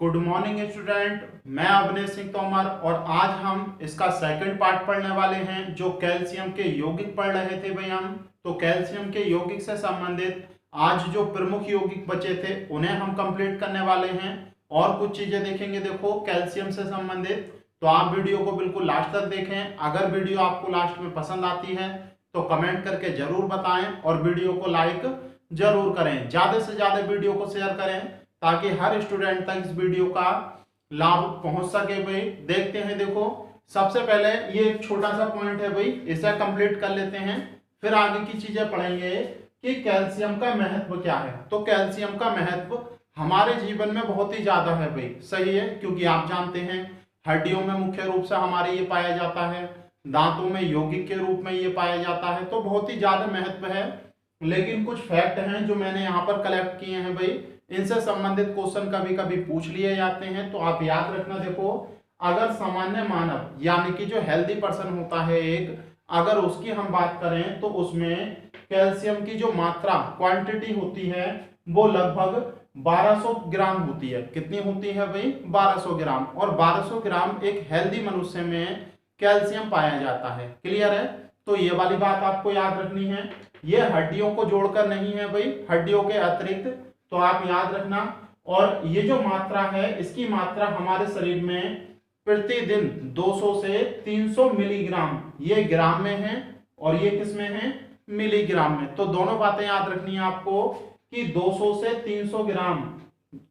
Good morning student. मैं अवनीश सिंह तोमर और आज हम इसका सेकंड पार्ट पढ़ने वाले हैं। जो कैल्शियम के यौगिक पढ़ रहे थे भाई हम, तो कैल्शियम के यौगिक से संबंधित आज जो प्रमुख यौगिक बचे थे उन्हें हम कंप्लीट करने वाले हैं और कुछ चीजें देखेंगे। देखो कैल्शियम से संबंधित, तो आप वीडियो को बिल्कुल लास्ट तक देखें। अगर वीडियो आपको लास्ट में पसंद आती है तो कमेंट करके जरूर बताएं और वीडियो को लाइक जरूर करें। ज्यादा से ज्यादा वीडियो को शेयर करें ताकि हर स्टूडेंट तक इस वीडियो का लाभ पहुंच सके। भाई देखते हैं, देखो सबसे पहले ये एक छोटा सा पॉइंट है भाई, इसे कंप्लीट कर लेते हैं, फिर आगे की चीजें पढ़ेंगे कि कैल्शियम का महत्व क्या है। तो कैल्शियम का महत्व हमारे जीवन में बहुत ही ज्यादा है भाई, सही है, क्योंकि आप जानते हैं हड्डियों में मुख्य रूप से हमारे ये पाया जाता है, दांतों में यौगिक के रूप में ये पाया जाता है, तो बहुत ही ज्यादा महत्व है। लेकिन कुछ फैक्ट हैं जो मैंने यहाँ पर कलेक्ट किए हैं भाई, इनसे संबंधित क्वेश्चन कभी कभी पूछ लिए जाते हैं, तो आप याद रखना। देखो अगर सामान्य मानव यानी कि जो हेल्दी पर्सन होता है एक, अगर उसकी हम बात करें तो उसमें कैल्शियम की जो मात्रा क्वांटिटी होती है वो लगभग 1200 ग्राम होती है। कितनी होती है भाई? 1200 ग्राम। और 1200 ग्राम एक हेल्दी मनुष्य में कैल्शियम पाया जाता है। क्लियर है? तो ये वाली बात आपको याद रखनी है। ये हड्डियों को जोड़कर नहीं है भाई, हड्डियों के अतिरिक्त, तो आप याद रखना। और ये जो मात्रा है इसकी मात्रा हमारे शरीर में प्रतिदिन 200 से 300 मिलीग्राम, ये ग्राम में है और ये किस में है? मिलीग्राम में। तो दोनों बातें याद रखनी है आपको कि 200 से 300 ग्राम,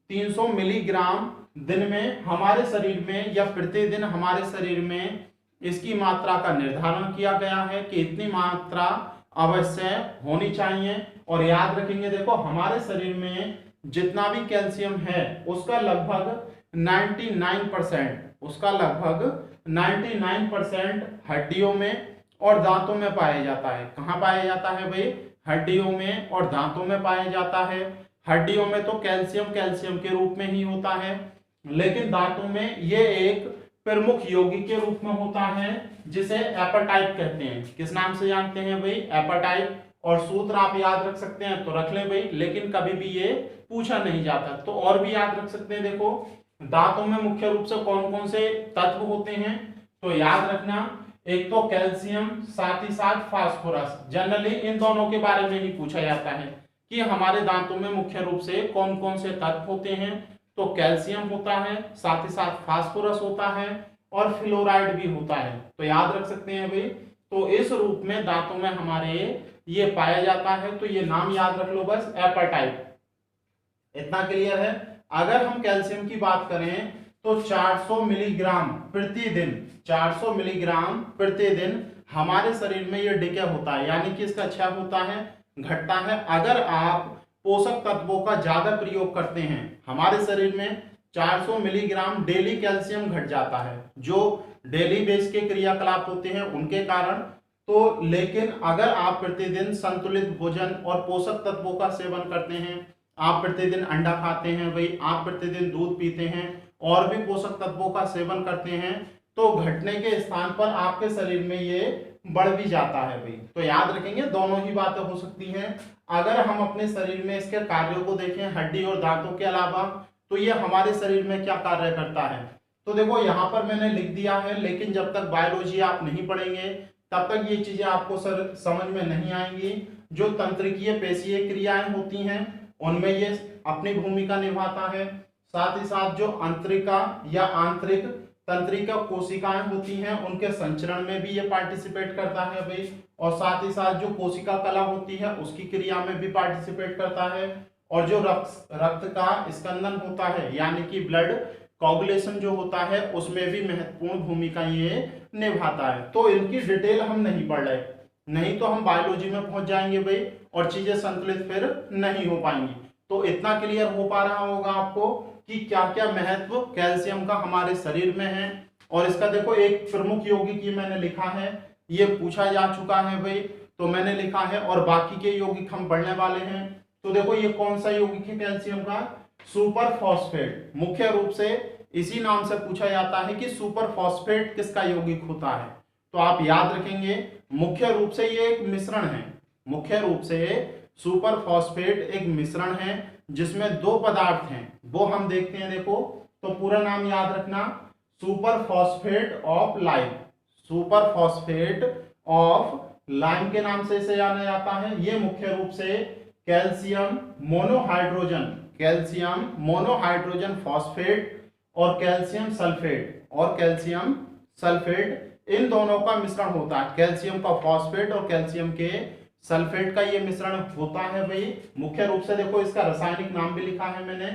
300 मिलीग्राम दिन में हमारे शरीर में या प्रतिदिन हमारे शरीर में इसकी मात्रा का निर्धारण किया गया है कि इतनी मात्रा अवश्य होनी चाहिए। और याद रखेंगे, देखो हमारे शरीर में जितना भी कैल्शियम है उसका लगभग 99%, उसका लगभग 99% हड्डियों में और दांतों में पाया जाता है। कहाँ पाया जाता है भाई? हड्डियों में और दांतों में पाया जाता है। हड्डियों में तो कैल्शियम कैल्शियम के रूप में ही होता है, लेकिन दांतों में ये एक प्रमुख यौगिक के रूप में होता है जिसे एपेटाइट कहते हैं। किस नाम से जानते हैं भाई? एपेटाइट। और सूत्र आप याद रख सकते हैं तो रख लें भाई, लेकिन कभी भी ये पूछा नहीं जाता, तो और भी याद रख सकते हैं। देखो दांतों में मुख्य रूप से कौन कौन से तत्व होते हैं, तो याद रखना, एक तो कैल्शियम, साथ ही साथ फास्फोरस। जनरली इन दोनों के बारे में ही पूछा जाता है कि हमारे दांतों में मुख्य रूप से कौन कौन से तत्व होते हैं। तो कैल्शियम होता है, साथ ही साथ फास्फोरस होता है और फ्लोराइड भी होता है। तो याद रख सकते हैं भाई, तो इस रूप में दांतों में हमारे ये पाया जाता है। तो ये नाम याद रख लो बस, एपेटाइट। इतना क्लियर है? अगर हम कैल्शियम की बात करें तो 400 मिलीग्राम प्रतिदिन, 400 मिलीग्राम प्रतिदिन हमारे शरीर में ये डिके होता है, यानी कि इसका क्षय होता है, घटता है। अगर आप पोषक तत्वों का ज्यादा प्रयोग करते हैं, हमारे शरीर में 400 मिलीग्राम डेली कैल्शियम घट जाता है, जो डेली बेस के क्रियाकलाप होते हैं उनके कारण। तो लेकिन अगर आप प्रतिदिन संतुलित भोजन और पोषक तत्वों का सेवन करते हैं, आप प्रतिदिन अंडा खाते हैं भाई, आप प्रतिदिन दूध पीते हैं और भी पोषक तत्वों का सेवन करते हैं, तो घटने के स्थान पर आपके शरीर में ये बढ़ भी जाता है भाई। तो याद रखेंगे दोनों ही बातें हो सकती हैं। अगर हम अपने शरीर में इसके कार्यों को देखें हड्डी और दांतों के अलावा, तो ये हमारे शरीर में क्या कार्य करता है, तो देखो यहाँ पर मैंने लिख दिया है, लेकिन जब तक बायोलॉजी आप नहीं पढ़ेंगे तब तक ये चीजें आपको समझ में नहीं आएंगी। जो तंत्रिकीय पेशीय क्रियाएं होती हैं उनमें ये अपनी भूमिका निभाता है। साथ ही साथ जो आंतरिका या आंतरिक तंत्रिका कोशिकाएं होती हैं उनके संचरण में भी ये पार्टिसिपेट करता है भाई। और साथ ही साथ जो कोशिका कला होती है उसकी क्रिया में भी पार्टिसिपेट करता है। और जो रक्त का स्कंदन होता है यानी कि ब्लड कोगुलेशन जो होता है उसमें भी महत्वपूर्ण भूमिका ये निभाता है। तो इनकी डिटेल हम नहीं पढ़ रहे, नहीं तो हम बायोलॉजी में पहुंच जाएंगे भाई और चीजें संतुलित फिर नहीं हो पाएंगी। तो इतना क्लियर हो पा रहा होगा आपको कि क्या क्या महत्व कैल्शियम का हमारे शरीर में है। और इसका देखो एक प्रमुख यौगिक ये मैंने लिखा है, ये पूछा जा चुका है भाई, तो मैंने लिखा है, और बाकी के यौगिक हम पढ़ने वाले हैं। तो देखो ये कौन सा यौगिक है कैल्शियम का? Super phosphate. मुख्य रूप से इसी नाम से पूछा जाता है कि सुपर फॉस्फेट किसका यौगिक होता है। तो आप याद रखेंगे मुख्य रूप से ये एक मिश्रण है, मुख्य रूप से सुपर फॉस्फेट एक मिश्रण है जिसमें दो पदार्थ हैं, वो हम देखते हैं। देखो तो पूरा नाम याद रखना, super phosphate of lime. Super phosphate of lime के नाम से इसे जाना जाता है। ये मुख्य रूप से कैल्शियम मोनोहाइड्रोजन, कैल्शियम मोनोहाइड्रोजन फॉस्फेट और कैल्शियम सल्फेट इन दोनों का मिश्रण होता है। कैल्शियम का फॉस्फेट और कैल्शियम के सल्फेट का ये मिश्रण होता है भाई। मुख्य रूप से देखो इसका रासायनिक नाम भी लिखा है मैंने,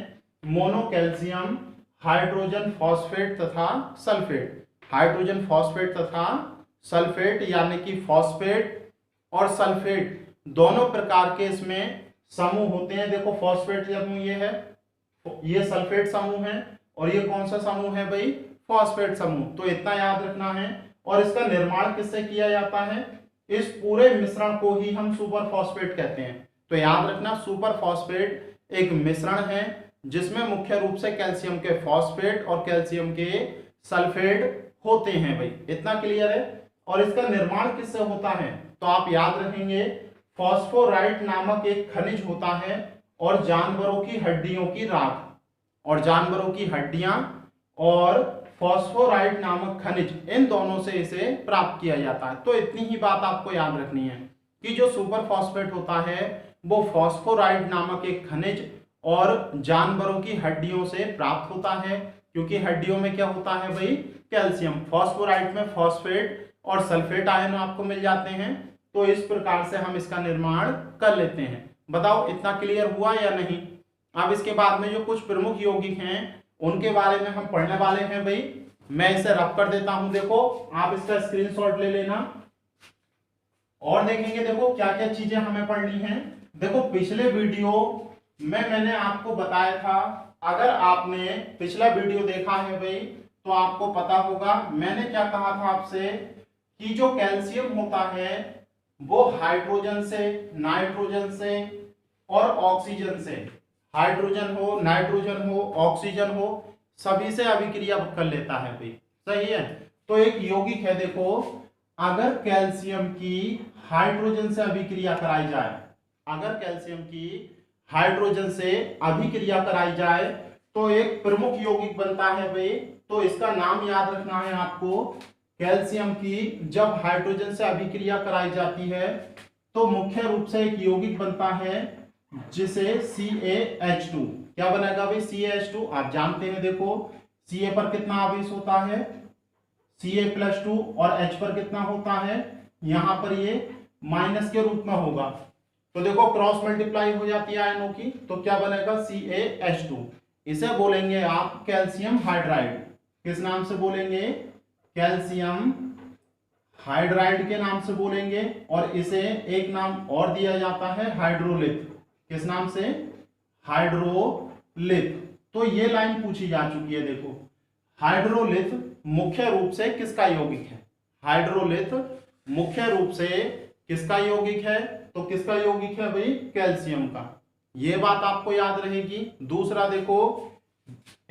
मोनो कैल्शियम हाइड्रोजन फॉस्फेट तथा सल्फेट। हाइड्रोजन फॉस्फेट तथा सल्फेट यानी कि फॉस्फेट और सल्फेट दोनों प्रकार के इसमें समूह होते हैं। देखो फॉस्फेट समूह ये है, ये सल्फेट समूह है, और ये कौन सा समूह है भाई, फॉस्फेट समूह। तो इतना याद रखना है। और इसका निर्माण किससे किया जाता है, इस पूरे मिश्रण को ही हम सुपर फॉस्फेट कहते हैं। तो याद रखना सुपर फॉस्फेट एक मिश्रण है जिसमें मुख्य रूप से कैल्शियम के फॉस्फेट और कैल्शियम के सल्फेट होते हैं भाई। इतना क्लियर है। और इसका निर्माण किससे होता है, तो आप याद रखेंगे फॉस्फोराइट नामक एक खनिज होता है और जानवरों की हड्डियों की राख, और जानवरों की हड्डियां और फॉस्फोराइट नामक खनिज, इन दोनों से इसे प्राप्त किया जाता है। तो इतनी ही बात आपको याद रखनी है कि जो सुपर फॉस्फेट होता है वो फॉस्फोराइट नामक एक खनिज और जानवरों की हड्डियों से प्राप्त होता है, क्योंकि हड्डियों में क्या होता है भाई, कैल्शियम। फॉस्फोराइट में फॉस्फेट और सल्फेट आयन आपको मिल जाते हैं। तो इस प्रकार से हम इसका निर्माण कर लेते हैं। बताओ इतना क्लियर हुआ या नहीं। अब इसके बाद में जो कुछ प्रमुख यौगिक हैं उनके बारे में हम पढ़ने वाले हैं भाई। मैं इसे रब कर देता हूं, देखो आप इसका स्क्रीनशॉट ले लेना और देखेंगे देखो क्या क्या चीजें हमें पढ़नी है। देखो पिछले वीडियो में मैंने आपको बताया था, अगर आपने पिछला वीडियो देखा है भाई तो आपको पता होगा मैंने क्या कहा था आपसे कि जो कैल्शियम होता है वो हाइड्रोजन से, नाइट्रोजन से और ऑक्सीजन से, हाइड्रोजन हो, नाइट्रोजन हो, ऑक्सीजन हो, सभी से अभिक्रिया कर लेता है भाई। सही है। तो एक यौगिक है देखो, अगर कैल्शियम की हाइड्रोजन से अभिक्रिया कराई जाए, अगर कैल्शियम की हाइड्रोजन से अभिक्रिया कराई जाए तो एक प्रमुख यौगिक बनता है भाई। तो इसका नाम याद रखना है आपको। कैल्शियम की जब हाइड्रोजन से अभिक्रिया कराई जाती है तो मुख्य रूप से एक यौगिक बनता है जिसे CaH2, क्या बनेगा भाई, CaH2। आप जानते हैं देखो Ca पर कितना आवेश होता है, Ca+2, और H पर कितना होता है, यहां पर ये माइनस के रूप में होगा। तो देखो क्रॉस मल्टीप्लाई हो जाती है आयनों की, तो क्या बनेगा CaH2। इसे बोलेंगे आप कैल्शियम हाइड्राइड। किस नाम से बोलेंगे, कैल्शियम हाइड्राइड के नाम से बोलेंगे। और इसे एक नाम और दिया जाता है हाइड्रोलिथ। किस नाम से, हाइड्रोलिथ। तो ये लाइन पूछी जा चुकी है देखो, हाइड्रोलिथ मुख्य रूप से किसका यौगिक है, हाइड्रोलिथ मुख्य रूप से किसका यौगिक है, तो किसका यौगिक है भाई, कैल्शियम का। ये बात आपको याद रहेगी। दूसरा देखो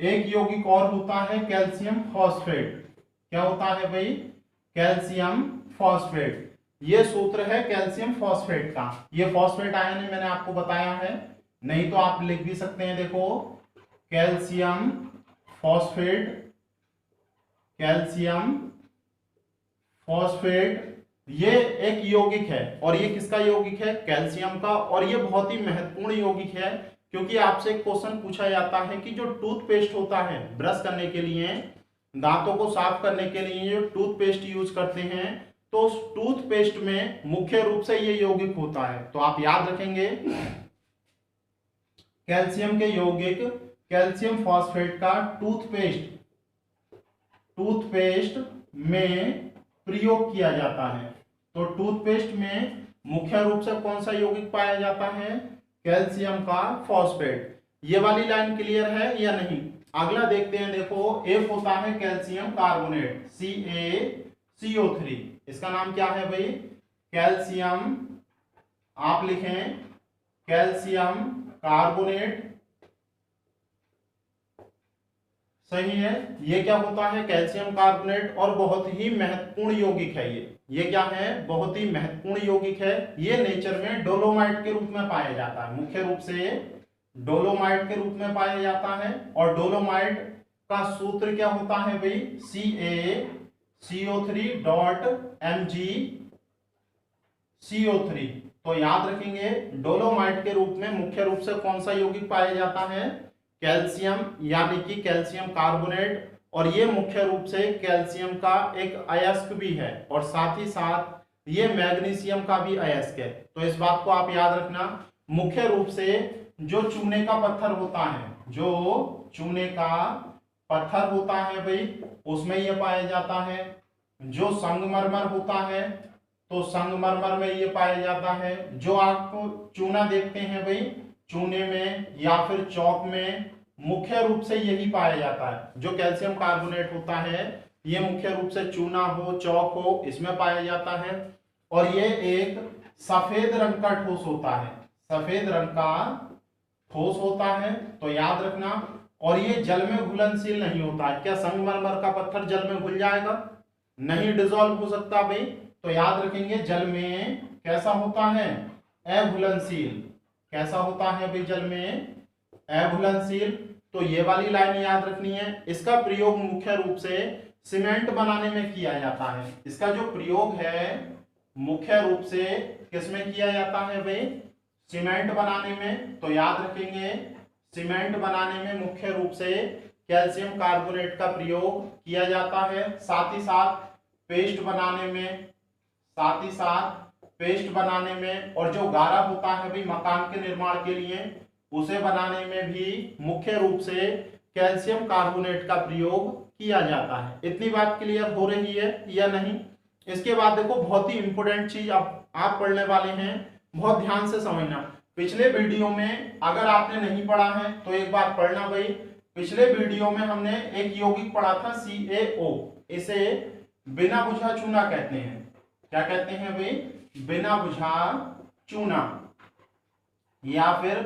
एक यौगिक और होता है कैल्शियम फॉस्फेट। क्या होता है भाई, कैल्शियम फॉस्फेट। ये सूत्र है कैल्शियम फॉस्फेट का। ये फॉस्फेट आयन है, मैंने आपको बताया है, नहीं तो आप लिख भी सकते हैं देखो कैल्शियम फॉस्फेट, कैल्शियम फॉस्फेट। ये एक यौगिक है और ये किसका यौगिक है, कैल्शियम का। और ये बहुत ही महत्वपूर्ण यौगिक है क्योंकि आपसे एक क्वेश्चन पूछा जाता है कि जो टूथपेस्ट होता है ब्रश करने के लिए, दांतों को साफ करने के लिए जो टूथपेस्ट यूज करते हैं, तो उस टूथपेस्ट में मुख्य रूप से ये यौगिक होता है। तो आप याद रखेंगे कैल्शियम के यौगिक, कैल्शियम फॉस्फेट का टूथपेस्ट में प्रयोग किया जाता है। तो टूथपेस्ट में मुख्य रूप से कौन सा यौगिक पाया जाता है, कैल्शियम का फॉस्फेट। ये वाली लाइन क्लियर है या नहीं। अगला देखते हैं देखो, एक होता है कैल्शियम कार्बोनेट CaCO3। इसका नाम क्या है भाई, कैल्शियम, आप लिखें कैल्शियम कार्बोनेट। सही है। ये क्या होता है, कैल्शियम कार्बोनेट, और बहुत ही महत्वपूर्ण यौगिक है ये क्या है, बहुत ही महत्वपूर्ण यौगिक है। ये नेचर में डोलोमाइट के रूप में पाया जाता है, मुख्य रूप से डोलोमाइट के रूप में पाया जाता है। और डोलोमाइट का सूत्र क्या होता है भाई, CaCO3.Mg CO3। तो याद रखेंगे डोलोमाइट के रूप में मुख्य रूप से कौन सा यौगिक पाया जाता है, कैल्शियम, यानी कि कैल्शियम कार्बोनेट। और ये मुख्य रूप से कैल्शियम का एक अयस्क भी है और साथ ही साथ ये मैग्नीशियम का भी अयस्क है। तो इस बात को आप याद रखना। मुख्य रूप से जो चूने का पत्थर होता है, जो चूने का पत्थर होता है भाई, उसमें यह पाया जाता है। जो संगमरमर होता है तो संगमरमर में ये पाया जाता है। जो आप चूना देखते हैं भाई, चूने में या फिर चौक में मुख्य रूप से यही पाया जाता है। जो कैल्शियम कार्बोनेट होता है ये मुख्य रूप से चूना हो, चौक हो, इसमें पाया जाता है। और ये एक सफेद रंग का ठोस होता है, सफेद रंग का ठोस होता है, तो याद रखना। और ये जल में घुलनशील नहीं होता है। क्या संगमरमर का पत्थर जल में घुल जाएगा? नहीं डिजोल्व हो सकता भाई। तो याद रखेंगे जल में कैसा होता है, अघुलनशील। कैसा होता है भाई जल में, अघुलनशील। तो ये वाली लाइन याद रखनी है। इसका प्रयोग मुख्य रूप से सीमेंट बनाने में किया जाता है। इसका जो प्रयोग है मुख्य रूप से किसमें किया जाता है भाई, सीमेंट बनाने में। तो याद रखेंगे सीमेंट बनाने में मुख्य रूप से कैल्शियम कार्बोनेट का प्रयोग किया जाता है। साथ ही साथ पेस्ट बनाने में, साथ ही साथ पेस्ट बनाने में, और जो गारा होता है भाई मकान के निर्माण के लिए, उसे बनाने में भी मुख्य रूप से कैल्शियम कार्बोनेट का प्रयोग किया जाता है। इतनी बात क्लियर हो रही है या नहीं? इसके बाद देखो बहुत ही इंपॉर्टेंट चीज आप पढ़ने वाले हैं, बहुत ध्यान से समझना। पिछले वीडियो में अगर आपने नहीं पढ़ा है तो एक बार पढ़ना भाई। पिछले वीडियो में हमने एक यौगिक पढ़ा था CaO। इसे बिना बुझा चूना कहते हैं। क्या कहते हैं भाई, बिना बुझा चूना, या फिर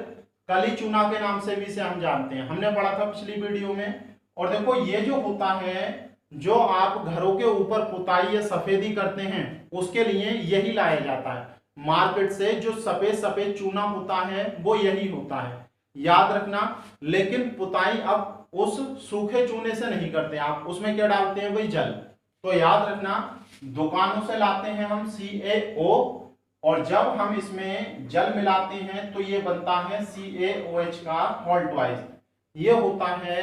कली चूना के नाम से भी इसे हम जानते हैं। हमने पढ़ा था पिछली वीडियो में। और देखो ये जो होता है, जो आप घरों के ऊपर पुताई या सफेदी करते हैं उसके लिए यही लाया जाता है मार्केट से। जो सफेद सफेद चूना होता है वो यही होता है, याद रखना। लेकिन पुताई अब उस सूखे चूने से नहीं करते, आप उसमें क्या डालते हैं भाई, जल। तो याद रखना दुकानों से लाते हैं हम CaO, और जब हम इसमें जल मिलाते हैं तो ये बनता है CaOH का मॉल्टवाइज। ये होता है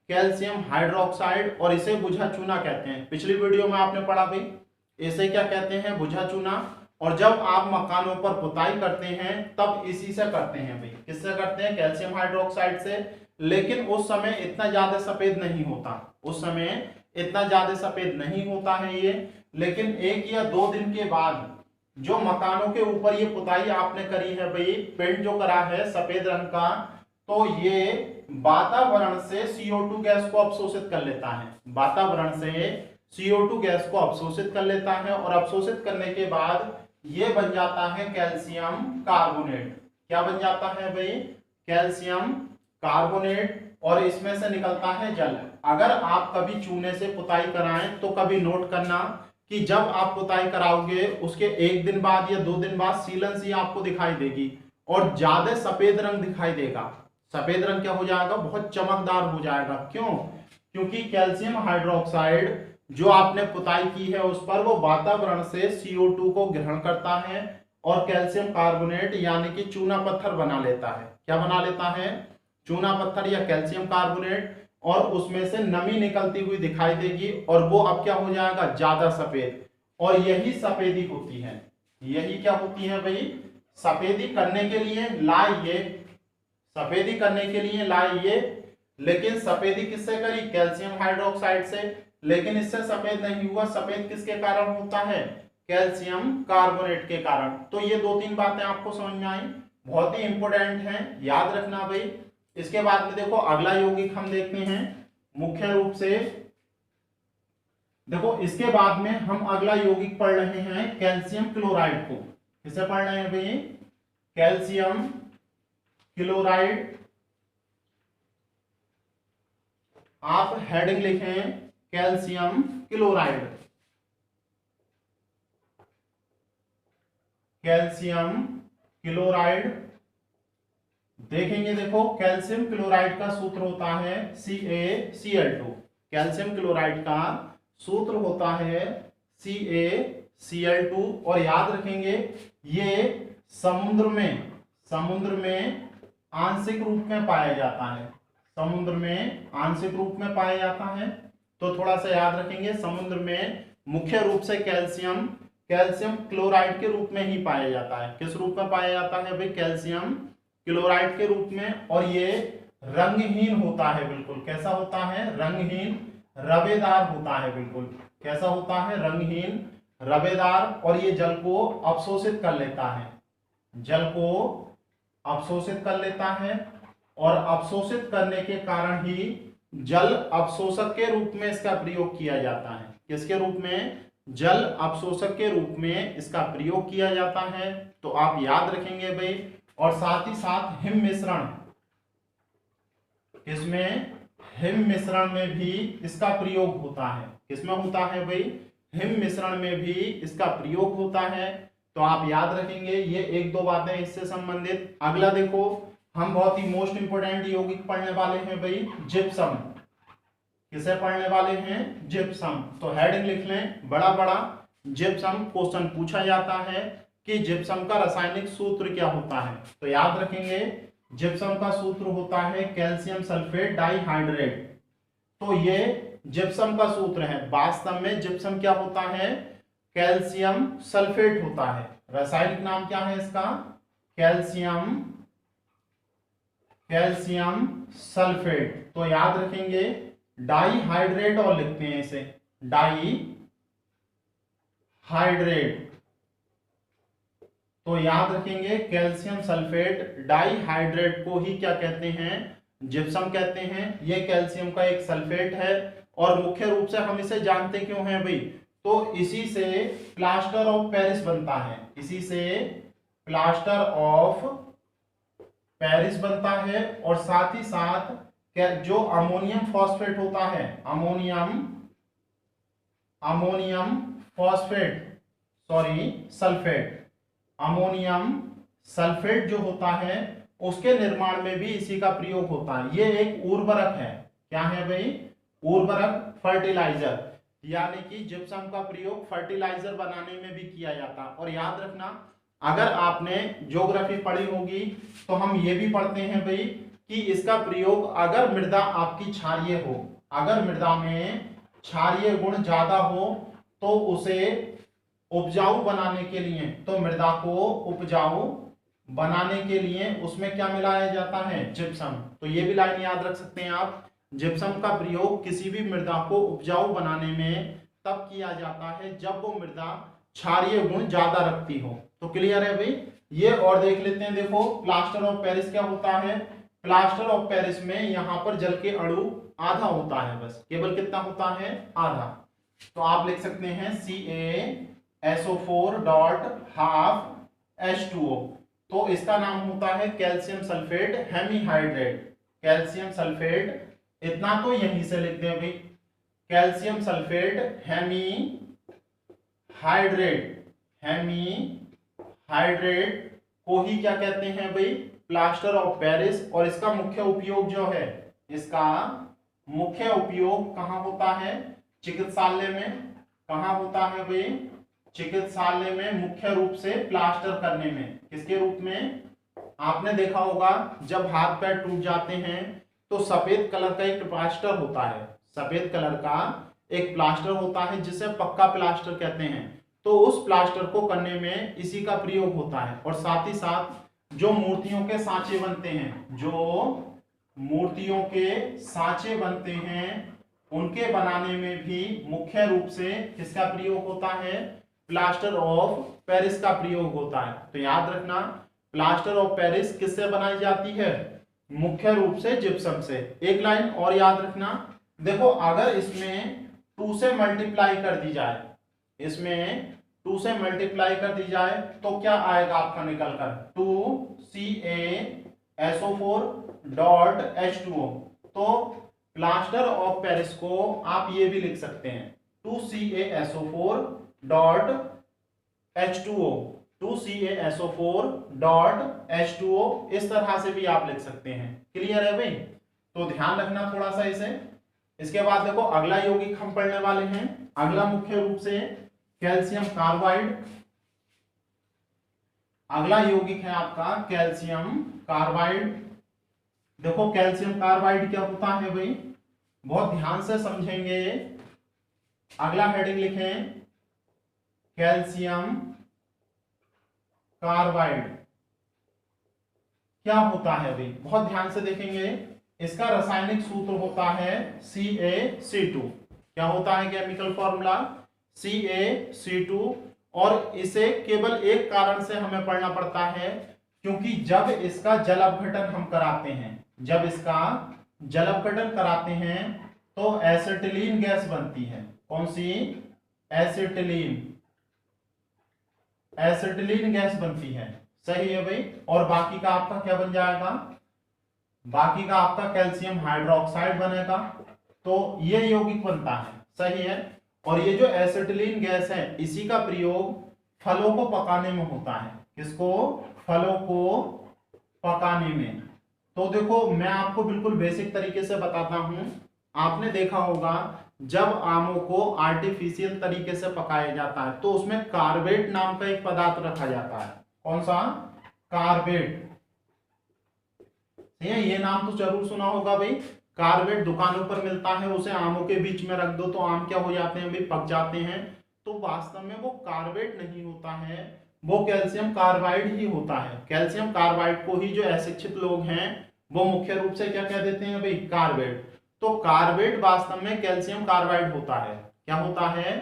कैल्शियम हाइड्रोक्साइड, और इसे बुझा चूना कहते हैं। पिछली वीडियो में आपने पढ़ा भाई इसे क्या कहते हैं, बुझा चूना। और जब आप मकानों पर पुताई करते हैं तब इसी से करते हैं भाई। किससे करते हैं, कैल्शियम हाइड्रोक्साइड से। लेकिन उस समय इतना ज्यादा सफेद नहीं होता, उस समय इतना ज्यादा सफेद नहीं होता है ये। लेकिन 1 या 2 दिन के बाद जो मकानों के ऊपर ये पुताई आपने करी है भाई, पेंट जो करा है सफेद रंग का, तो ये वातावरण से CO2 गैस को अवशोषित कर लेता है। वातावरण से CO2 गैस को अवशोषित कर लेता है, और अवशोषित करने के बाद ये बन जाता है कैल्शियम कार्बोनेट। क्या बन जाता है भाई, कैल्शियम कार्बोनेट। और इसमें से निकलता है जल। अगर आप कभी चूने से पुताई कराएं तो कभी नोट करना कि जब आप पुताई कराओगे उसके 1 दिन बाद या 2 दिन बाद सीलन सी आपको दिखाई देगी और ज्यादा सफेद रंग दिखाई देगा। सफेद रंग क्या हो जाएगा, बहुत चमकदार हो जाएगा। क्यों? क्योंकि कैल्शियम हाइड्रोक्साइड जो आपने पुताई की है उस पर वो वातावरण से CO2 को ग्रहण करता है और कैल्शियम कार्बोनेट यानी कि चूना पत्थर बना लेता है। क्या बना लेता है, चूना पत्थर या कैल्शियम कार्बोनेट। और उसमें से नमी निकलती हुई दिखाई देगी और वो अब क्या हो जाएगा, ज्यादा सफेद। और यही सफेदी होती है, यही क्या होती है भाई, सफेदी करने के लिए लाइए, सफेदी करने के लिए लाइए। लेकिन सफेदी किससे करी, कैल्शियम हाइड्रोक्साइड से। लेकिन इससे सफेद नहीं हुआ, सफेद किसके कारण होता है, कैल्शियम कार्बोनेट के कारण। तो ये 2-3 बातें आपको समझ में आई, बहुत ही इंपॉर्टेंट हैं, याद रखना भाई। इसके बाद में देखो अगला यौगिक हम देखते हैं मुख्य रूप से। देखो इसके बाद में हम अगला यौगिक पढ़ रहे हैं कैल्शियम क्लोराइड को। किसे पढ़ रहे हैं भाई, कैल्शियम क्लोराइड। आप हेडिंग लिखें कैल्शियम क्लोराइड, कैल्शियम क्लोराइड देखेंगे, देखो कैल्शियम क्लोराइड का सूत्र होता है CaCl2। कैल्शियम क्लोराइड का सूत्र होता है CaCl2। और याद रखेंगे ये समुद्र में आंशिक रूप में पाया जाता है। समुद्र में आंशिक रूप में पाया जाता है। तो थोड़ा सा याद रखेंगे, समुद्र में मुख्य रूप से कैल्शियम क्लोराइड के रूप में ही पाया जाता है। किस रूप में पाया जाता है भाई? कैल्शियम क्लोराइड के रूप में। और ये रंगहीन होता है, बिल्कुल कैसा होता है? रंगहीन, रवेदार होता है। बिल्कुल कैसा होता है? रंगहीन, रवेदार। और ये जल को अवशोषित कर लेता है, जल को अवशोषित कर लेता है। और अवशोषित करने के कारण ही जल अवशोषक के रूप में इसका प्रयोग किया जाता है। किसके रूप में? जल अवशोषक के रूप में इसका प्रयोग किया जाता है। तो आप याद रखेंगे भाई। और साथ ही साथ हिम मिश्रण, इसमें हिम मिश्रण में भी इसका प्रयोग होता है। किसमें होता है भाई? हिम मिश्रण में भी इसका प्रयोग होता है। तो आप याद रखेंगे ये एक दो बातें इससे संबंधित। अगला देखो, हम बहुत ही मोस्ट इंपोर्टेंट यौगिक पढ़ने वाले हैं भाई, जिप्सम। किसे पढ़ने वाले हैं? जिप्सम। तो हेडिंग लिख लें बड़ा बड़ा, जिप्सम। क्वेश्चन पूछा जाता है कि जिप्सम का रासायनिक सूत्र क्या होता है। तो याद रखेंगे जिप्सम का सूत्र होता है कैल्शियम सल्फेट डाइहाइड्रेट। तो ये जिप्सम का सूत्र है। वास्तव में जिप्सम क्या होता है? कैल्शियम सल्फेट होता है। रासायनिक नाम क्या है इसका? Calcium sulphate. तो याद रखेंगे डाइहाइड्रेट, और लिखते हैं इसे डाइहाइड्रेट। तो याद रखेंगे कैल्शियम सल्फेट डाइहाइड्रेट को ही क्या कहते हैं? जिप्सम कहते हैं। ये कैल्शियम का एक सल्फेट है। और मुख्य रूप से हम इसे जानते क्यों हैं भाई? तो इसी से प्लास्टर ऑफ पेरिस बनता है। इसी से प्लास्टर ऑफ पेरिस बनता है। और साथ ही साथ जो अमोनियम फॉस्फेट होता है, ammonium phosphate, sulphate, ammonium sulphate जो होता है उसके निर्माण में भी इसी का प्रयोग होता है। ये एक उर्वरक है। क्या है भाई? उर्वरक, फर्टिलाइजर। यानी कि जिप्सम का प्रयोग फर्टिलाइजर बनाने में भी किया जाता है। और याद रखना, अगर आपने ज्योग्राफी पढ़ी होगी तो हम ये भी पढ़ते हैं भाई कि इसका प्रयोग अगर मृदा आपकी क्षारीय हो, अगर मृदा में क्षारीय गुण ज्यादा हो तो उसे उपजाऊ बनाने के लिए, तो मृदा को उपजाऊ बनाने के लिए उसमें क्या मिलाया जाता है? जिप्सम। तो ये भी लाइन याद रख सकते हैं आप। जिप्सम का प्रयोग किसी भी मृदा को उपजाऊ बनाने में तब किया जाता है जब वो मृदा क्षारीय गुण ज्यादा रखती हो। तो क्लियर है भाई? ये और देख लेते हैं। देखो प्लास्टर ऑफ पेरिस क्या होता है? प्लास्टर ऑफ पेरिस में यहां पर जल के अणु आधा होता है, बस केवल कितना होता है? आधा। तो आप लिख सकते हैं CaSO4 डॉट हाफ H2O। तो इसका नाम होता है calcium sulphate hemihydrate. Calcium sulphate, इतना तो यहीं से लिख दें भाई, कैल्शियम सल्फेट हेमीहाइड्रेट को ही क्या कहते हैं भाई? Plaster of Paris. और इसका मुख्य उपयोग जो है, इसका मुख्य उपयोग कहां होता है? चिकित्सालय में। कहां होता है भाई? चिकित्सालय में, मुख्य रूप से प्लास्टर करने में। किसके रूप में? आपने देखा होगा जब हाथ पैर टूट जाते हैं तो सफेद कलर का एक प्लास्टर होता है, सफेद कलर का एक प्लास्टर होता है जिसे पक्का प्लास्टर कहते हैं। तो उस प्लास्टर को करने में इसी का प्रयोग होता है। और साथ ही साथ जो मूर्तियों के सांचे बनते हैं, जो मूर्तियों के सांचे बनते हैं, उनके बनाने में भी मुख्य रूप से किसका प्रयोग होता है? प्लास्टर ऑफ पेरिस का प्रयोग होता है। तो याद रखना, प्लास्टर ऑफ पेरिस किससे बनाई जाती है? मुख्य रूप से जिप्सम से। एक लाइन और याद रखना, देखो अगर इसमें 2 से मल्टीप्लाई कर दी जाए, इसमें 2 से मल्टीप्लाई कर दी जाए तो क्या आएगा आपका निकल कर? 2CaSO4 dot H2O। तो प्लास्टर ऑफ पेरिस को आप ये भी लिख सकते हैं 2CaSO4 dot H2O। 2CaSO4 dot H2O, इस तरह से भी आप लिख सकते हैं। क्लियर है भाई? तो ध्यान रखना थोड़ा सा इसे। इसके बाद देखो अगला यौगिक हम पढ़ने वाले हैं। अगला मुख्य रूप से कैल्शियम कार्बाइड। अगला यौगिक है आपका कैल्शियम कार्बाइड। देखो कैल्शियम कार्बाइड क्या होता है भाई, बहुत ध्यान से समझेंगे। अगला हेडिंग लिखें कैल्शियम कार्बाइड क्या होता है भाई, बहुत ध्यान से देखेंगे। इसका रासायनिक सूत्र होता है CaC2। क्या होता है केमिकल फॉर्मूला? CaC2। और इसे केवल एक कारण से हमें पढ़ना पड़ता है, क्योंकि जब इसका जल अपघटन हम कराते हैं, जब इसका जल अपघटन कराते हैं तो एसिटिलीन गैस बनती है। कौन सी? एसिटिलीन। एसिटिलीन गैस बनती है। सही है भाई? और बाकी का आपका क्या बन जाएगा? बाकी का आपका कैल्शियम हाइड्रोक्साइड बनेगा। तो ये यौगिक बनता है। सही है? और ये जो एसिटिलीन गैस है, इसी का प्रयोग फलों को पकाने में होता है। किसको? फलों को पकाने में। तो देखो मैं आपको बिल्कुल बेसिक तरीके से बताता हूं। आपने देखा होगा जब आमों को आर्टिफिशियल तरीके से पकाया जाता है तो उसमें कार्बेट नाम का एक पदार्थ रखा जाता है। कौन सा? कार्बेट। ये नाम तो जरूर सुना होगा भाई। कार्बेट दुकानों पर मिलता है, उसे आमों के बीच में रख दो तो आम क्या हो जाते हैं भाई? पक जाते हैं। तो वास्तव में वो कार्बेट नहीं होता है, वो कैल्शियम कार्बाइड ही होता है। कैल्शियम कार्बाइड को ही जो अशिक्षित लोग हैं वो मुख्य रूप से क्या कह देते हैं भाई? कार्बेट। तो कार्बेट वास्तव में कैल्शियम कार्बाइड होता है। क्या होता है?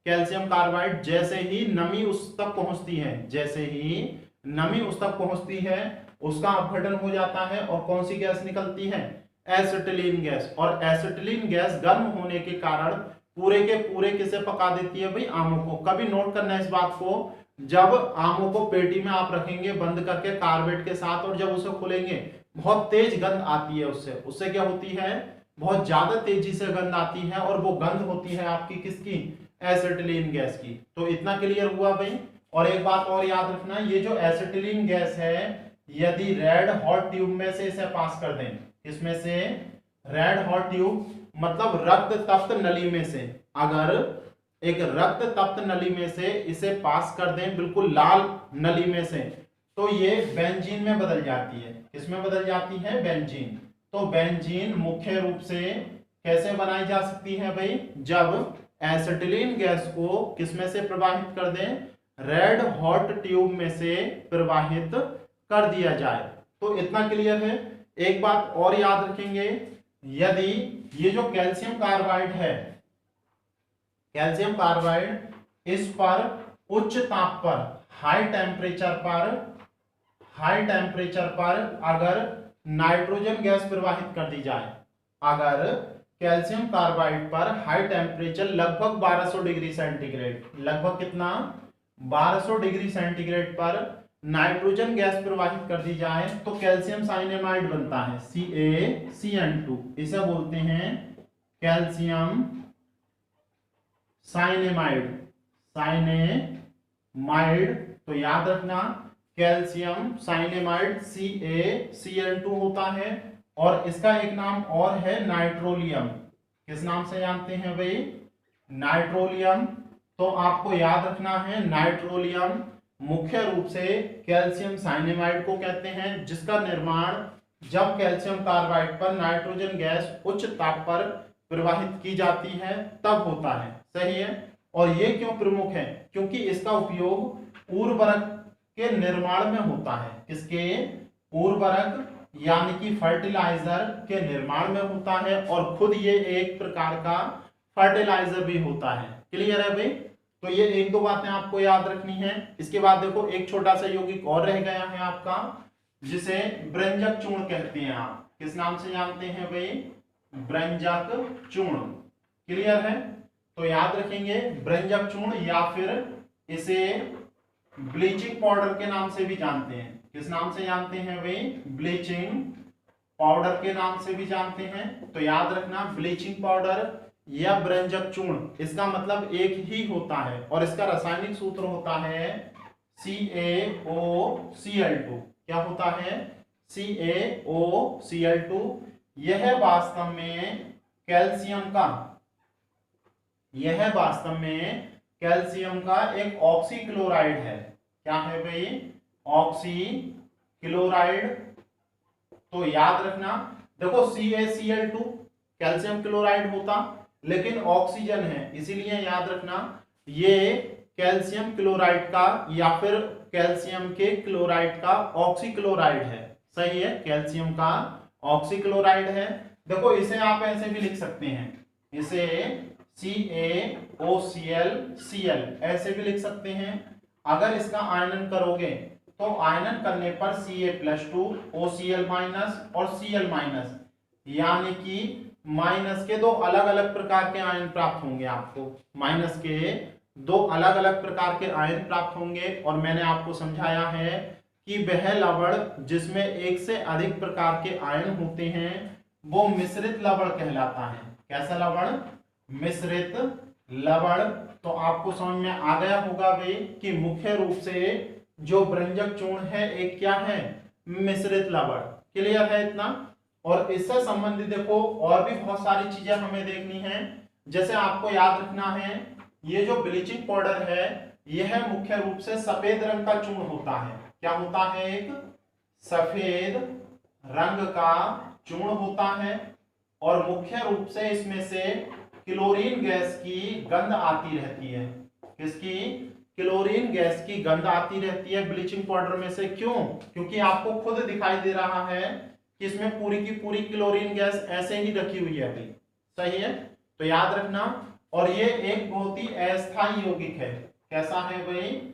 Calcium carbide. जैसे ही नमी उस तक पहुंचती है, जैसे ही नमी उस तक पहुंचती है, उसका अपघटन हो जाता है और कौन सी गैस निकलती है? Acetylene gas. और एसिटिलीन गैस गर्म होने के कारण पूरे के पूरे किसे पका देती है भाई? आमों को। कभी नोट करना है इस बात को, जब आमों को पेटी में आप रखेंगे बंद करके कार्बेट के साथ, और जब उसे खोलेंगे बहुत तेज गंध आती है उससे। उससे क्या होती है? बहुत ज्यादा तेजी से गंध आती है, और वो गंध होती है आपकी किसकी? एसिटिलीन गैस की। तो इतना क्लियर हुआ भाई। और एक बात और याद रखना, ये जो एसिटिलीन गैस है, यदि रेड हॉट ट्यूब में से इसे पास कर दें, इसमें से रेड हॉट ट्यूब मतलब रक्त तप्त नली में से, अगर एक रक्त तप्त नली में से इसे पास कर दें, बिल्कुल लाल नली में से, तो ये बेंजीन में बदल जाती है। किसमें बदल जाती है? बेंजीन। तो बेंजीन मुख्य रूप से कैसे बनाई जा सकती है भाई? जब एसिटिलीन गैस को किसमें से प्रवाहित कर दें? रेड हॉट ट्यूब में से प्रवाहित कर दिया जाए। तो इतना क्लियर है। एक बात और याद रखेंगे, यदि ये जो कैल्शियम कार्बाइड है, कैल्शियम कार्बाइड इस पर उच्च ताप पर, हाई टेम्परेचर पर अगर नाइट्रोजन गैस प्रवाहित कर दी जाए, अगर कैल्शियम कार्बाइड पर हाई टेम्परेचर लगभग 1200 डिग्री सेंटीग्रेड, लगभग कितना? 1200 डिग्री सेंटीग्रेड पर नाइट्रोजन गैस प्रवाहित कर दी जाए तो कैल्शियम साइनेमाइड बनता है, CaCN2। इसे बोलते हैं कैल्शियम साइनेमाइड। तो याद रखना कैल्शियम साइनेमाइड CaCN2 होता है। और इसका एक नाम और है नाइट्रोलियम। किस नाम से जानते हैं भाई? नाइट्रोलियम। तो आपको याद रखना है नाइट्रोलियम मुख्य रूप से कैल्शियम साइनेमाइड को कहते हैं, जिसका निर्माण जब कैल्शियम कार्बाइड पर नाइट्रोजन गैस उच्च ताप पर प्रवाहित की जाती है तब होता है। सही है? और ये क्यों प्रमुख है? क्योंकि इसका उपयोग उर्वरक के निर्माण में होता है। किसके? उर्वरक यानी कि फर्टिलाइजर के निर्माण में होता है, और खुद ये एक प्रकार का फर्टिलाइजर भी होता है। क्लियर है भाई? तो ये एक दो बातें आपको याद रखनी है। इसके बाद देखो एक छोटा सा यौगिक और रह गया है आपका, जिसे ब्रंजक चूर्ण कहते हैं। आप किस नाम से जानते हैं भाई? ब्रंजक चूर्ण। क्लियर है? तो याद रखेंगे ब्रंजक चूर्ण, या फिर इसे ब्लीचिंग पाउडर के नाम से भी जानते हैं। किस नाम से जानते हैं भाई? ब्लीचिंग पाउडर के नाम से भी जानते हैं। तो याद रखना ब्लीचिंग पाउडर या ब्रंजक चूर्ण, इसका मतलब एक ही होता है, और इसका रासायनिक सूत्र होता है CaOCl2। क्या होता है? CaOCl2। यह वास्तव में कैल्शियम का एक ऑक्सीक्लोराइड है। क्या है भाई? ऑक्सीक्लोराइड। तो याद रखना, देखो CaCl2 कैल्शियम क्लोराइड होता, लेकिन ऑक्सीजन है, इसीलिए याद रखना ये कैल्शियम क्लोराइड का या फिर कैल्शियम के क्लोराइड का ऑक्सीक्लोराइड है। सही है, कैल्शियम का ऑक्सीक्लोराइड है। देखो इसे आप ऐसे भी लिख सकते हैं, इसे CaOClCl ऐसे भी लिख सकते हैं। अगर इसका आयनन करोगे तो आयनन करने पर Ca+2 OCl- और Cl- यानी कि माइनस के दो अलग अलग प्रकार के आयन प्राप्त होंगे आपको। माइनस के दो अलग अलग प्रकार के आयन प्राप्त होंगे। और मैंने आपको समझाया है कि वह लवण जिसमें एक से अधिक प्रकार के आयन होते हैं वो मिश्रित लवण कहलाता है। कैसा लवण? मिश्रित लवण। तो आपको समझ में आ गया होगा भाई कि मुख्य रूप से जो ब्रंजक चूर्ण है एक क्या है? मिश्रित लवण। क्लियर है इतना? और इससे संबंधित देखो और भी बहुत सारी चीजें हमें देखनी है। जैसे आपको याद रखना है ये जो ब्लीचिंग पाउडर है यह मुख्य रूप से सफेद रंग का चूर्ण होता है। क्या होता है? एक सफेद रंग का चूर्ण होता है। और मुख्य रूप से इसमें से क्लोरीन गैस की गंध आती रहती है। किसकी? क्लोरीन गैस की गंध आती रहती है ब्लीचिंग पाउडर में से। क्यों? क्योंकि आपको खुद दिखाई दे रहा है कि इसमें पूरी की पूरी क्लोरीन गैस ऐसे ही रखी हुई है भाई। सही है, तो याद रखना। और ये एक बहुत ही अस्थायी यौगिक है। कैसा है भाई?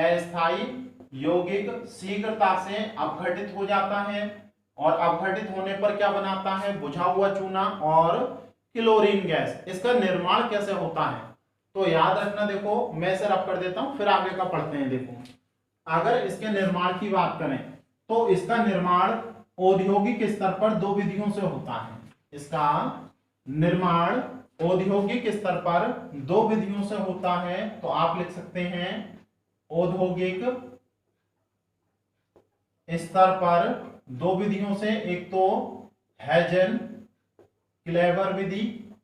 अस्थायी यौगिक शीघ्रता से अपघटित हो जाता है और अपघटित होने पर क्या बनाता है? बुझा हुआ चूना और क्लोरीन गैस। इसका निर्माण कैसे होता है? तो याद रखना, देखो मैं इसे रब कर देता हूं फिर आगे का पढ़ते हैं। देखो अगर इसके निर्माण की बात करें तो इसका निर्माण औद्योगिक स्तर पर दो विधियों से होता है। इसका निर्माण औद्योगिक स्तर पर दो विधियों से होता है। तो आप लिख सकते हैं औद्योगिक स्तर पर दो विधियों से, एक तो हेजन-क्लेवर विधि।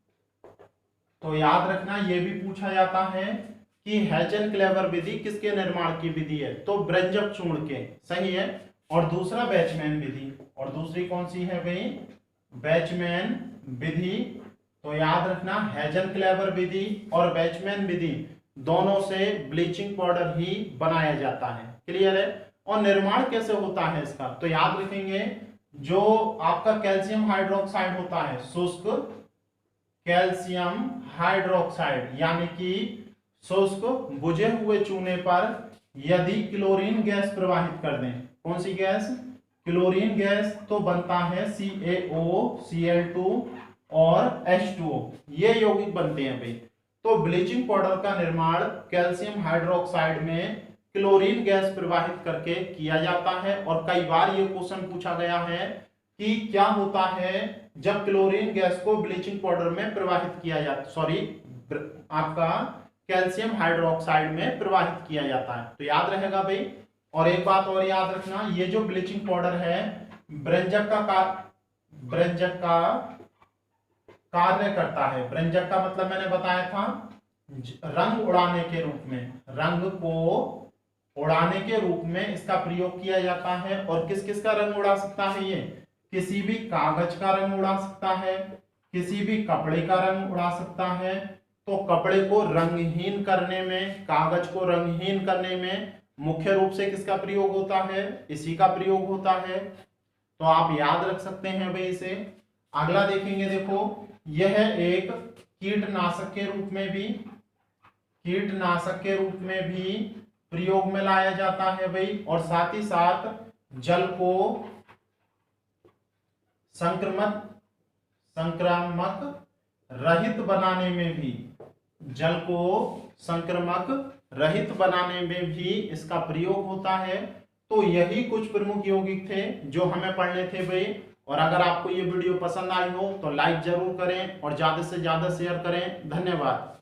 तो याद रखना ये भी पूछा जाता है कि हेजन-क्लेवर विधि किसके निर्माण की विधि है? तो ब्रंजक चूर्ण के। सही है। और दूसरा बैचमैन विधि। और दूसरी कौन सी है भाई? बैचमैन विधि। तो याद रखना हेजन-क्लेवर विधि और बैचमैन विधि दोनों से ब्लीचिंग पाउडर ही बनाया जाता है। क्लियर है? और निर्माण कैसे होता है इसका? तो याद रखेंगे जो आपका कैल्शियम हाइड्रोक्साइड होता है, शुष्क कैल्शियम हाइड्रोक्साइड यानी कि शुष्क बुझे हुए चूने पर यदि क्लोरीन गैस प्रवाहित कर दें, कौन सी गैस? क्लोरीन गैस, तो बनता है CaOCl2 और H2O। ये यौगिक बनते हैं भाई। तो ब्लीचिंग पाउडर का निर्माण कैल्शियम हाइड्रोक्साइड में क्लोरीन गैस प्रवाहित करके किया जाता है। और कई बार ये क्वेश्चन पूछा गया है कि क्या होता है जब क्लोरीन गैस को ब्लीचिंग पाउडर में प्रवाहित किया जाता, सॉरी आपका कैल्शियम हाइड्रोक्साइड में प्रवाहित किया जाता है। तो याद रहेगा भाई। और एक बात और याद रखना, ये जो ब्लीचिंग पाउडर है ब्रंजक का कार्य करता है। ब्रंजक का मतलब मैंने बताया था रंग उड़ाने के रूप में, रंग को उड़ाने के रूप में इसका प्रयोग किया जाता है। और किस किस का रंग उड़ा सकता है? ये किसी भी कागज का रंग उड़ा सकता है, किसी भी कपड़े का रंग उड़ा सकता है। तो कपड़े को रंगहीन करने में, कागज को रंगहीन करने में मुख्य रूप से किसका प्रयोग होता है? इसी का प्रयोग होता है। तो आप याद रख सकते हैं भाई इसे। अगला देखेंगे, देखो यह एक कीटनाशक के रूप में भी प्रयोग में लाया जाता है भाई। और साथ ही साथ जल को संक्रामक रहित बनाने में भी इसका प्रयोग होता है। तो यही कुछ प्रमुख यौगिक थे जो हमें पढ़ने थे भाई। और अगर आपको ये वीडियो पसंद आई हो तो लाइक जरूर करें और ज्यादा से ज्यादा शेयर करें। धन्यवाद।